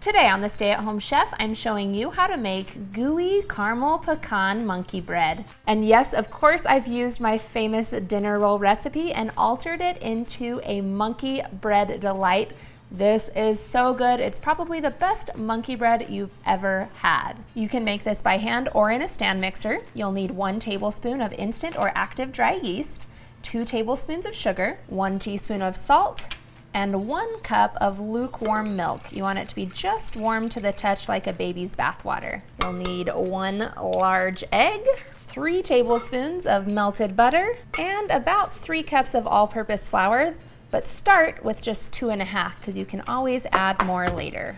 Today on the Stay at Home Chef, I'm showing you how to make gooey caramel pecan monkey bread. And yes, of course, I've used my famous dinner roll recipe and altered it into a monkey bread delight. This is so good. It's probably the best monkey bread you've ever had. You can make this by hand or in a stand mixer. You'll need 1 tablespoon of instant or active dry yeast, 2 tablespoons of sugar, 1 teaspoon of salt, and 1 cup of lukewarm milk. You want it to be just warm to the touch like a baby's bathwater. You'll need 1 large egg, 3 tablespoons of melted butter, and about 3 cups of all-purpose flour, but start with just 2.5 because you can always add more later.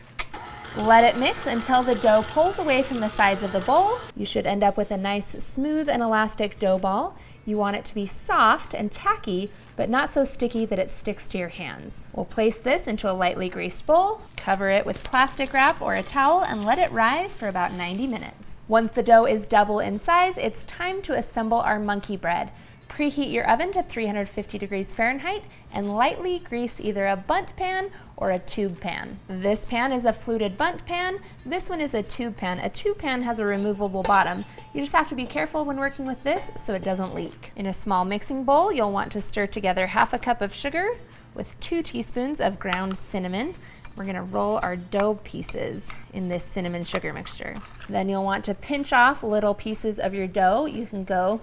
Let it mix until the dough pulls away from the sides of the bowl. You should end up with a nice smooth and elastic dough ball. You want it to be soft and tacky, but not so sticky that it sticks to your hands. We'll place this into a lightly greased bowl, cover it with plastic wrap or a towel, and let it rise for about 90 minutes. Once the dough is double in size, it's time to assemble our monkey bread. Preheat your oven to 350 degrees Fahrenheit and lightly grease either a bundt pan or a tube pan. This pan is a fluted bundt pan. This one is a tube pan. A tube pan has a removable bottom. You just have to be careful when working with this so it doesn't leak. In a small mixing bowl, you'll want to stir together 1/2 cup of sugar with 2 teaspoons of ground cinnamon. We're gonna roll our dough pieces in this cinnamon sugar mixture. Then you'll want to pinch off little pieces of your dough. You can go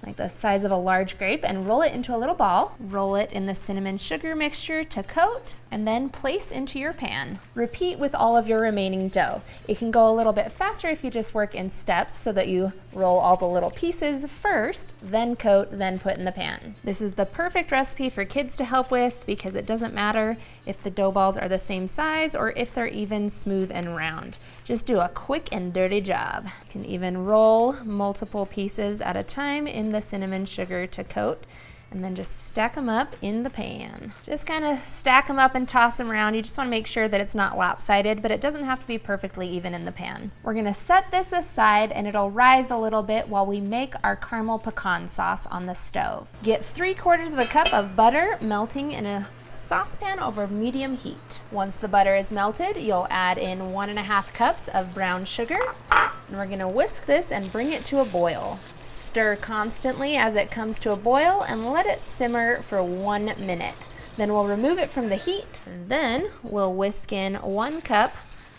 like the size of a large grape and roll it into a little ball. Roll it in the cinnamon sugar mixture to coat and then place into your pan. Repeat with all of your remaining dough. It can go a little bit faster if you just work in steps so that you roll all the little pieces first, then coat, then put in the pan. This is the perfect recipe for kids to help with because it doesn't matter if the dough balls are the same size or if they're even smooth and round. Just do a quick and dirty job. You can even roll multiple pieces at a time in the cinnamon sugar to coat and then just stack them up in the pan. Just kind of stack them up and toss them around. You just want to make sure that it's not lopsided, but it doesn't have to be perfectly even in the pan. We're gonna set this aside and it'll rise a little bit while we make our caramel pecan sauce on the stove. Get 3/4 cup of butter melting in a saucepan over medium heat. Once the butter is melted, you'll add in 1.5 cups of brown sugar, and we're gonna whisk this and bring it to a boil. Stir constantly as it comes to a boil and let it simmer for 1 minute. Then we'll remove it from the heat, and then we'll whisk in 1 cup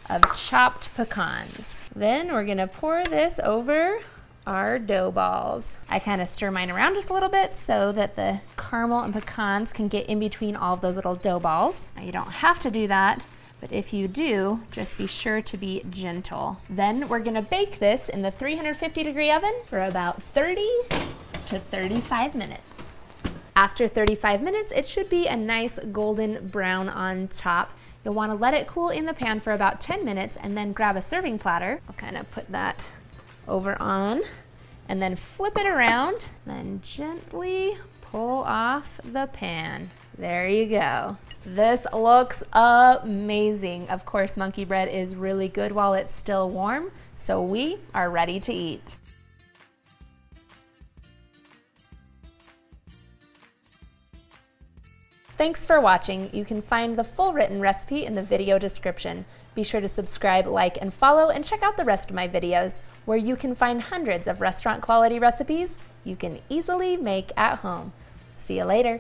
of chopped pecans. Then we're gonna pour this over our dough balls. I kind of stir mine around just a little bit so that the caramel and pecans can get in between all of those little dough balls. Now you don't have to do that, but if you do, just be sure to be gentle. Then we're gonna bake this in the 350 degree oven for about 30 to 35 minutes. After 35 minutes, it should be a nice golden brown on top. You'll wanna let it cool in the pan for about 10 minutes and then grab a serving platter. I'll kind of put that over on and then flip it around, then gently pull off the pan. There you go. This looks amazing. Of course, monkey bread is really good while it's still warm, so we are ready to eat. Thanks for watching. You can find the full written recipe in the video description. Be sure to subscribe, like, and follow, and check out the rest of my videos, where you can find hundreds of restaurant quality recipes you can easily make at home. See you later.